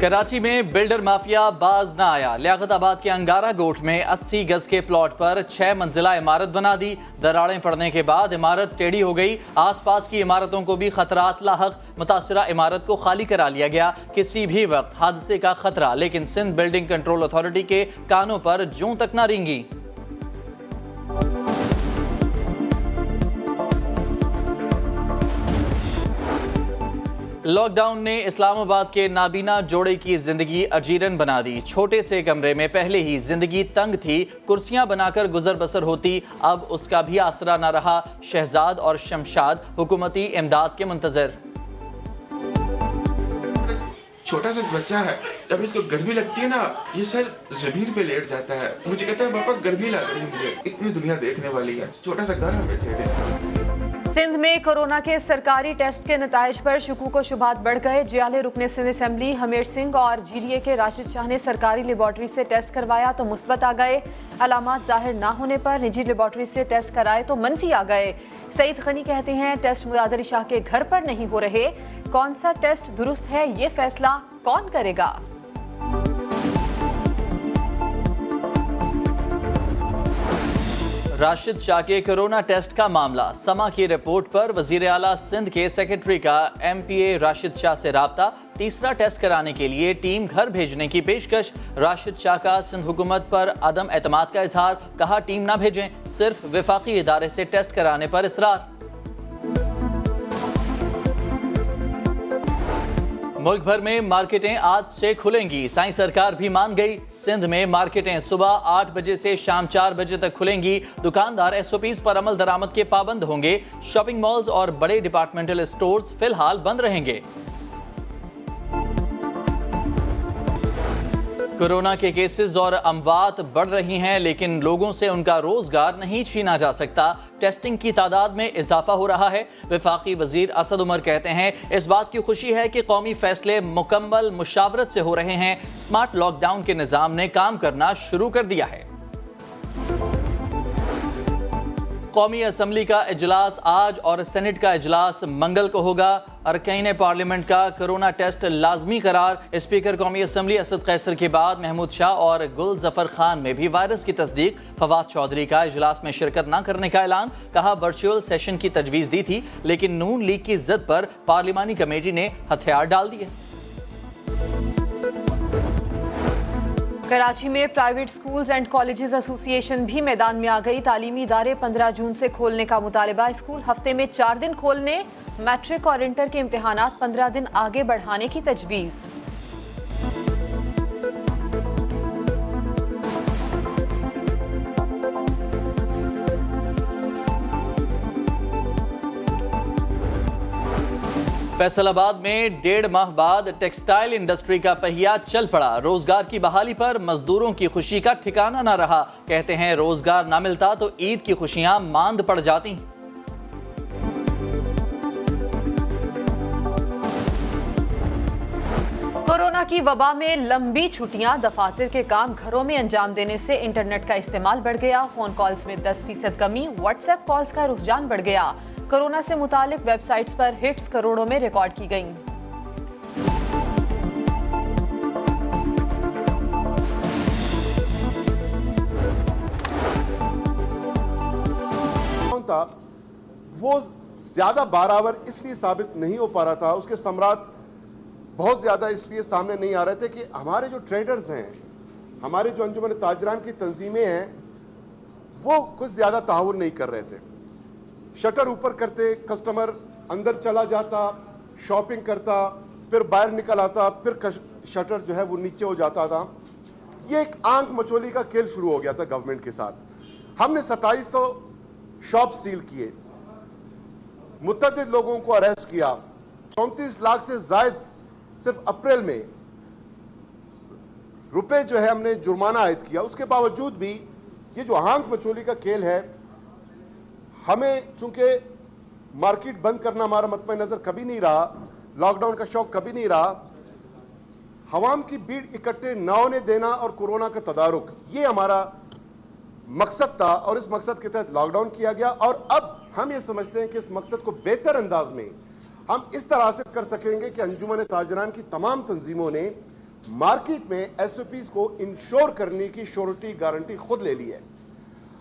कराची में builder mafia बाज ना आया। लियाकताबाद के अंगारा गोट में 80 गज के प्लॉट पर 6 मंजिला इमारत बना दी। दरारें पड़ने के बाद इमारत टेढ़ी हो गई। आसपास की इमारतों को भी खतरात लाहक। मुतासरा इमारत को खाली करा लिया गया। किसी भी वक्त हादसे का खतरा, लेकिन सिंध बिल्डिंग कंट्रोल अथॉरिटी के कानों पर जूं तक ना रेंगी। लॉकडाउन ने इस्लामाबाद के नाबीना जोड़े की जिंदगी अजीरन बना दी। छोटे से कमरे में पहले ही जिंदगी तंग थी, कुर्सियां बनाकर गुजर बसर होती, अब उसका भी आसरा न रहा। शहजाद और शमशाद हुकूमती इमदाद के मुंतजर। छोटा सा बच्चा है, जब इसको गर्मी लगती है ना, ये सर जमीन पे लेट जाता है। मुझे कहता है पापा गर्मी लग रही है, मुझे इतनी दुनिया देखने वाली है। छोटा सा घर हमें दे दे। सिंध में कोरोना के सरकारी टेस्ट के नताइज पर शुकूक व शुबात बढ़ गए। जियाले रुकने सिंध असेंबली हमीर सिंह और जीडीए के राशिद शाह ने सरकारी लेबॉर्ट्री से टेस्ट करवाया तो मुस्बत आ गए। अलामात जाहिर ना होने पर निजी लेबॉर्ट्री से टेस्ट कराए तो मनफी आ गए। सईद गनी कहते हैं टेस्ट मुराद अली शाह के घर पर नहीं हो रहे। कौन सा टेस्ट दुरुस्त है, ये फैसला कौन करेगा? राशिद शाह के कोरोना टेस्ट का मामला। समा की रिपोर्ट पर वजीर आला सिंध के सेक्रेटरी का MPA राशिद शाह से राब्ता। तीसरा टेस्ट कराने के लिए टीम घर भेजने की पेशकश। राशिद शाह का सिंध हुकूमत पर अदम एतमाद का इजहार। कहा टीम ना भेजें, सिर्फ विफाकी इदारे से टेस्ट कराने पर इसरार। मुल्क भर में मार्केटें आज से खुलेंगी। साईं सरकार भी मान गई। सिंध में मार्केटें सुबह 8 बजे से शाम 4 बजे तक खुलेंगी। दुकानदार SOPs पर अमल दरामद के पाबंद होंगे। शॉपिंग मॉल्स और बड़े डिपार्टमेंटल स्टोर्स फिलहाल बंद रहेंगे। कोरोना के केसेस और अमवात बढ़ रही हैं, लेकिन लोगों से उनका रोजगार नहीं छीना जा सकता। टेस्टिंग की तादाद में इजाफा हो रहा है। वफाकी वजीर असद उमर कहते हैं इस बात की खुशी है कि कौमी फैसले मुकम्मल मुशावरत से हो रहे हैं। स्मार्ट लॉकडाउन के निज़ाम ने काम करना शुरू कर दिया है। कौमी असम्बली का इजलास आज और सेनेट का इजलास मंगल को होगा। अरकान पार्लियामेंट का कोरोना टेस्ट लाजमी करार। स्पीकर कौमी असम्बली असद कैसर के बाद महमूद शाह और गुल जफर खान में भी वायरस की तस्दीक। फवाद चौधरी का इजलास में शिरकत न करने का ऐलान। कहा वर्चुअल सेशन की तजवीज़ दी थी, लेकिन नून लीग की जिद पर पार्लिमानी कमेटी ने हथियार डाल दिए। कराची में private schools and colleges association भी मैदान में आ गई। तालीमी इदारे 15 जून से खोलने का मुतालिबा। स्कूल हफ्ते में 4 दिन खोलने, मैट्रिक और इंटर के इम्तिहानात 15 दिन आगे बढ़ाने की तजवीज़। फैसलाबाद में 1.5 माह बाद टेक्सटाइल इंडस्ट्री का पहिया चल पड़ा। रोजगार की बहाली पर मजदूरों की खुशी का ठिकाना न रहा। कहते हैं रोजगार ना मिलता तो ईद की खुशियां मांद पड़ जाती। कोरोना की वबा में लंबी छुट्टियां, दफातर के काम घरों में अंजाम देने से इंटरनेट का इस्तेमाल बढ़ गया। फोन कॉल्स में 10% कमी, व्हाट्सएप कॉल्स का रुझान बढ़ गया। कोरोना से मुतालिक वेबसाइट्स पर हिट्स करोड़ों में रिकॉर्ड की गईं। था वो ज्यादा बारावर इसलिए साबित नहीं हो पा रहा था, उसके सम्राट बहुत ज्यादा इसलिए सामने नहीं आ रहे थे कि हमारे जो ट्रेडर्स हैं, हमारे जो अंजुमन ताजरान की तंजीमें हैं, वो कुछ ज्यादा ताउन नहीं कर रहे थे। शटर ऊपर करते, कस्टमर अंदर चला जाता, शॉपिंग करता, फिर बाहर निकल आता, फिर शटर जो है वो नीचे हो जाता था। ये एक आंख मचोली का खेल शुरू हो गया था गवर्नमेंट के साथ। हमने 2700 शॉप सील किए, मुतअद्दिद लोगों को अरेस्ट किया, 34 लाख से जायद सिर्फ अप्रैल में रुपए जो है हमने जुर्माना आयद किया। उसके बावजूद भी ये जो आंख मचोली का खेल है, हमें चूंकि मार्केट बंद करना हमारा मतमे नजर कभी नहीं रहा, लॉकडाउन का शौक कभी नहीं रहा, हवाम की भीड़ इकट्ठे न होने देना और कोरोना का तदारुक, ये हमारा मकसद था और इस मकसद के तहत लॉकडाउन किया गया। और अब हम ये समझते हैं कि इस मकसद को बेहतर अंदाज में हम इस तरह से कर सकेंगे कि अंजुमन ताजरान की तमाम तंजीमों ने मार्केट में एसओपीज को इंश्योर करने की श्योरिटी गारंटी खुद ले ली है।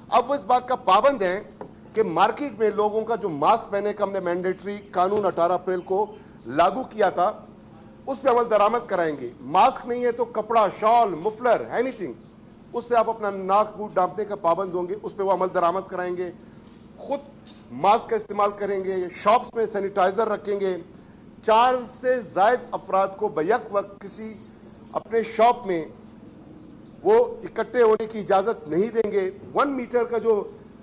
अब वो इस बात का पाबंद है कि मार्केट में लोगों का जो मास्क पहने का हमने मैंडेटरी कानून 18 अप्रैल को लागू किया था उस पर अमल दरामद कराएंगे। मास्क नहीं है तो कपड़ा, शॉल, मुफलर, एनीथिंग, उससे आप अपना नाक मुंह ढांपने का पाबंद होंगे, उस पर वो अमल दरामद कराएंगे। खुद मास्क का इस्तेमाल करेंगे, शॉप्स में सैनिटाइजर रखेंगे। 4 से ज्यादा अफराद को बैक वक्त किसी अपने शॉप में वो इकट्ठे होने की इजाजत नहीं देंगे। 1 मीटर का जो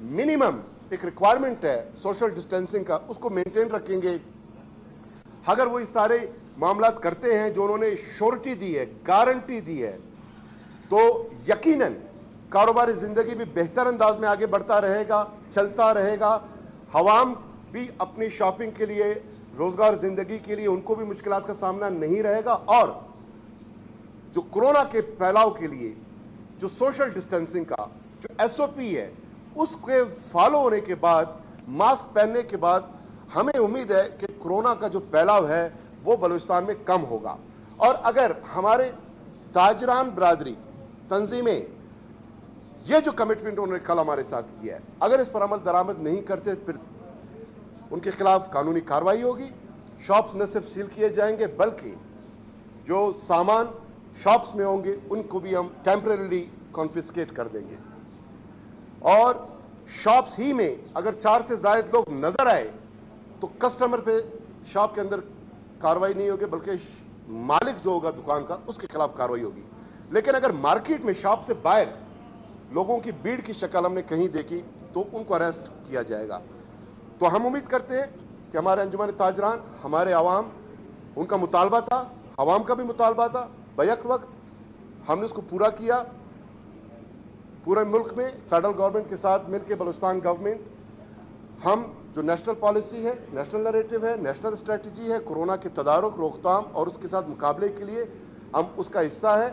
मिनिमम एक रिक्वायरमेंट है सोशल डिस्टेंसिंग का, उसको मेंटेन रखेंगे। अगर वो इस सारे मामलात करते हैं जो उन्होंने श्योरिटी दी है, गारंटी दी है, तो यकीनन कारोबारी जिंदगी भी बेहतर अंदाज में आगे बढ़ता रहेगा, चलता रहेगा। हवाम भी अपनी शॉपिंग के लिए, रोजगार जिंदगी के लिए उनको भी मुश्किलात का सामना नहीं रहेगा। और जो कोरोना के फैलाव के लिए जो सोशल डिस्टेंसिंग का जो एसओपी है उसके फॉलो होने के बाद, मास्क पहनने के बाद हमें उम्मीद है कि कोरोना का जो फैलाव है वो बलूचिस्तान में कम होगा। और अगर हमारे ताजरान बरादरी तंजीमें ये जो कमिटमेंट उन्होंने कल हमारे साथ किया है, अगर इस पर अमल दरामद नहीं करते फिर उनके खिलाफ कानूनी कार्रवाई होगी। शॉप्स न सिर्फ सील किए जाएंगे बल्कि जो सामान शॉप्स में होंगे उनको भी हम टेम्परेरी कॉन्फिस्केट कर देंगे। और शॉप्स ही में अगर 4 से ज्यादा लोग नजर आए तो कस्टमर पे शॉप के अंदर कार्रवाई नहीं होगी बल्कि मालिक जो होगा दुकान का उसके खिलाफ कार्रवाई होगी। लेकिन अगर मार्केट में शॉप से बाहर लोगों की भीड़ की शक्ल हमने कहीं देखी तो उनको अरेस्ट किया जाएगा। तो हम उम्मीद करते हैं कि हमारे अंजुमन ताजरान, हमारे आवाम, उनका मुतालबा था, आवाम का भी मुतालबा था, बैक वक्त हमने उसको पूरा किया। पूरे मुल्क में फेडरल गवर्नमेंट के साथ मिलकर बलूचिस्तान गवर्नमेंट, हम जो नेशनल पॉलिसी है, नेशनल नैरेटिव है, नेशनल स्ट्रेटजी है कोरोना के तदारुक, रोकथाम और उसके साथ मुकाबले के लिए, हम उसका हिस्सा है।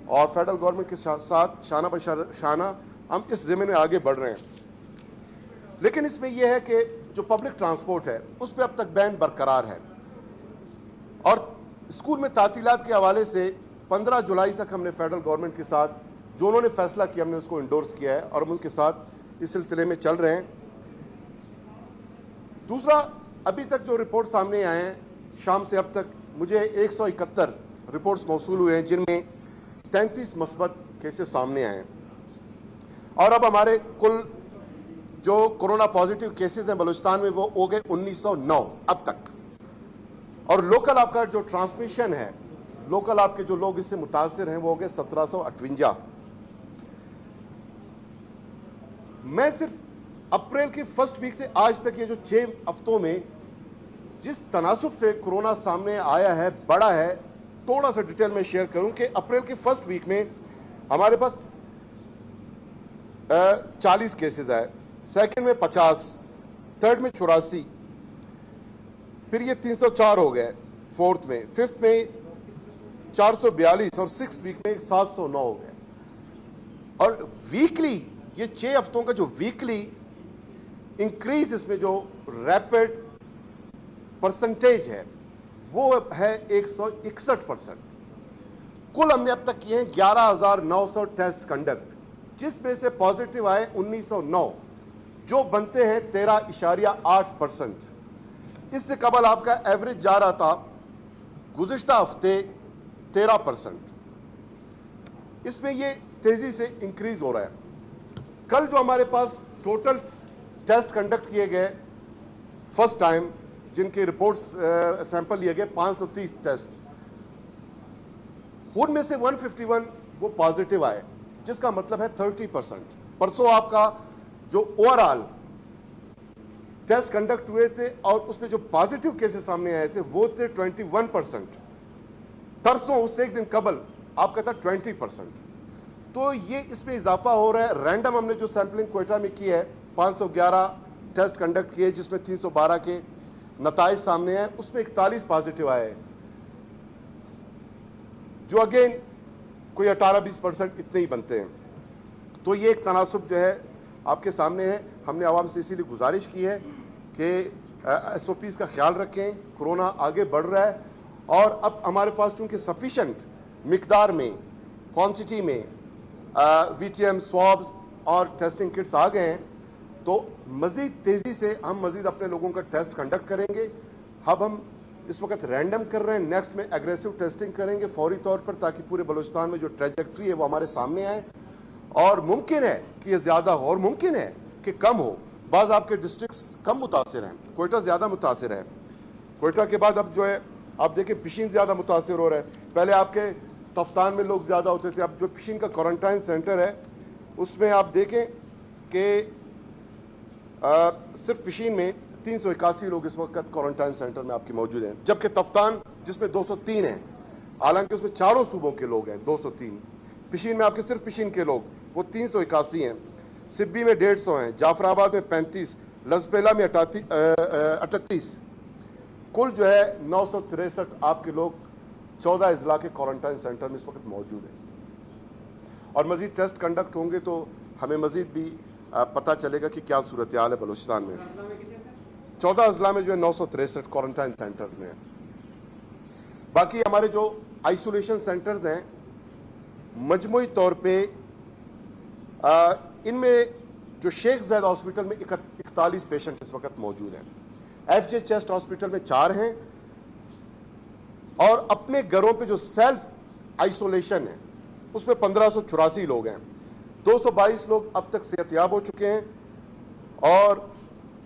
और फेडरल गवर्नमेंट के साथ शाना बशाना हम इस ज़मीन में आगे बढ़ रहे हैं। लेकिन इसमें यह है कि जो पब्लिक ट्रांसपोर्ट है उस पर अब तक बैन बरकरार है। और स्कूल में तातीलात के हवाले से 15 जुलाई तक हमने फेडरल गवर्नमेंट के साथ जो उन्होंने फैसला किया हमने उसको इंडोर्स किया है और हम उनके साथ इस सिलसिले में चल रहे हैं। दूसरा, अभी तक जो रिपोर्ट सामने आए हैं, शाम से अब तक मुझे 171 रिपोर्ट्स मौसूल हुए हैं जिनमें 33 मस्बत केसेस सामने आए हैं। और अब हमारे कुल जो कोरोना पॉजिटिव केसेस हैं बलूचिस्तान में वो हो गए 1909 अब तक। और लोकल आपका जो ट्रांसमिशन है, लोकल आपके जो लोग इससे मुतासिर हैं वो हो गए 1758। मैं सिर्फ अप्रैल की फर्स्ट वीक से आज तक ये जो 6 हफ्तों में जिस तनासुब से कोरोना सामने आया है, बढ़ा है, थोड़ा सा डिटेल में शेयर करूं कि अप्रैल की फर्स्ट वीक में हमारे पास 40 केसेस आए, सेकंड में 50, थर्ड में 84, फिर ये 304 हो गए फोर्थ में, फिफ्थ में 442 और सिक्स वीक में 709 हो गए। और वीकली ये 6 हफ्तों का जो वीकली इंक्रीज, इसमें जो रैपिड परसेंटेज है वो है 161%। कुल हमने अब तक किए हैं 11,900 टेस्ट कंडक्ट, जिसमें से पॉजिटिव आए 1909 जो बनते हैं 13.8%। इससे कबल आपका एवरेज जा रहा था गुज़िश्ता हफ्ते 13%। इसमें ये तेजी से इंक्रीज हो रहा है। कल जो हमारे पास टोटल टेस्ट कंडक्ट किए गए फर्स्ट टाइम, जिनके रिपोर्ट्स सैंपल लिए गए 530 टेस्ट, उनमें से 151 वो पॉजिटिव आए, जिसका मतलब है 30%। परसों आपका जो ओवरऑल टेस्ट कंडक्ट हुए थे और उसमें जो पॉजिटिव केसेस सामने आए थे वो थे 21%। तरसों उससे एक दिन कबल आपका था 20%। तो ये इसमें इजाफा हो रहा है। रैंडम हमने जो सैंपलिंग क्वेटा में की है 511 टेस्ट कंडक्ट किए, जिसमें 312 के नताइज सामने आए, उसमें 41 पॉजिटिव आए, जो अगेन कोई 18-20% इतने ही बनते हैं। तो ये एक तनासुब जो है आपके सामने है। हमने आवाम से इसीलिए गुजारिश की है कि SOPs का ख्याल रखें, कोरोना आगे बढ़ रहा है और अब हमारे पास चूंकि सफिशेंट मिकदार में, क्वांटिटी में VTM स्वाब्स और टेस्टिंग किट्स आ गए हैं, तो मजीद तेजी से हम मजीद अपने लोगों का टेस्ट कंडक्ट करेंगे। अब हम इस वक्त रैंडम कर रहे हैं, नेक्स्ट में एग्रेसिव टेस्टिंग करेंगे फौरी तौर पर, ताकि पूरे बलूचिस्तान में जो ट्रेजेक्ट्री है वो हमारे सामने आए। और मुमकिन है कि ये ज्यादा हो और मुमकिन है कि कम हो। बाज आपके डिस्ट्रिक्ट कम मुतासिर हैं, कोयटा ज्यादा मुतासिर है। कोयटा के बाद अब जो है आप देखें पिशीन ज्यादा मुतासिर हो रहा है। पहले आपके तफ्तान में लोग ज्यादा होते थे, अब जो पिशीन का क्वारंटाइन सेंटर है उसमें आप देखें कि सिर्फ पिशीन में 381 लोग इस वक्त क्वारंटाइन सेंटर में आपके मौजूद हैं, जबकि तफ्तान जिसमें 203 हैं, हालांकि उसमें चारों सूबों के लोग हैं 203। पिशीन में आपके सिर्फ पिशीन के लोग वो 381 हैं, सिब्बी में 150 हैं, जाफराबाद में 35, लजपेला में 38, कुल जो है 963 आपके लोग 14 अजला के क्वारंटाइन सेंटर में इस वक्त मौजूद हैं। और मजीद टेस्ट कंडक्ट होंगे तो हमें मजीद भी पता चलेगा कि क्या सूरत हाल है बलूचिस्तान में। 14 अजला में जो है 963 क्वारंटाइन सेंटर्स में है। बाकी हमारे जो आइसोलेशन सेंटर्स हैं मजमूई तौर पे इनमें जो शेख ज़ैद हॉस्पिटल में 41 पेशेंट इस वक्त मौजूद हैं, FJ चेस्ट हॉस्पिटल में 4 हैं, और अपने घरों पे जो सेल्फ आइसोलेशन है उसमें 1584 लोग हैं। 222 लोग अब तक सेहतयाब हो चुके हैं और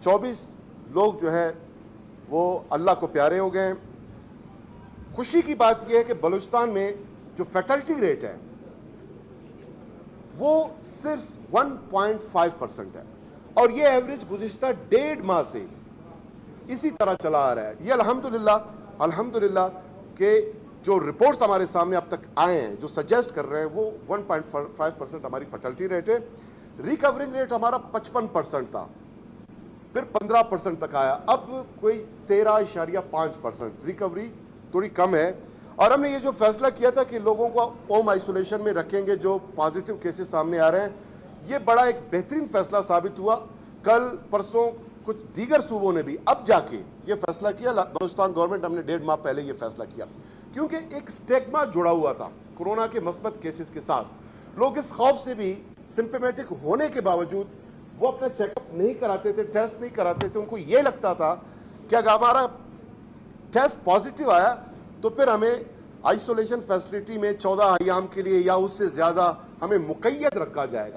24 लोग जो है वो अल्लाह को प्यारे हो गए हैं। खुशी की बात यह है कि बलूचिस्तान में जो फैटलिटी रेट है वो सिर्फ 1.5% है, और ये एवरेज गुज़िश्ता 1.5 माह से इसी तरह चला आ रहा है। ये अल्हम्दुलिल्लाह के जो रिपोर्ट्स हमारे सामने अब तक आए हैं जो सजेस्ट कर रहे हैं वो 1.5% हमारी फर्टिलिटी रेट है। रिकवरिंग रेट हमारा 55% था, फिर 15% तक आया, अब कोई 13.5% रिकवरी थोड़ी कम है। और हमने ये जो फैसला किया था कि लोगों को होम आइसोलेशन में रखेंगे जो पॉजिटिव केसेस सामने आ रहे हैं, ये बड़ा एक बेहतरीन फैसला साबित हुआ। कल परसों कुछ दीगर सूबों ने भी अब जाके ये फैसला किया। बलूचिस्तान गवर्नमेंट हमने 1.5 माह पहले ये फैसला किया, क्योंकि एक स्टिग्मा जुड़ा हुआ था कोरोना के मस्बत केसेस के साथ। लोग इस खौफ से भी सिम्पटोमेटिक होने के बावजूद वो अपना चेकअप नहीं कराते थे, टेस्ट नहीं कराते थे। उनको ये लगता था कि अगर हमारा टेस्ट पॉजिटिव आया तो फिर हमें आइसोलेशन फैसिलिटी में 14 अय्याम के लिए या उससे ज्यादा हमें मुक़य्यद रखा जाएगा।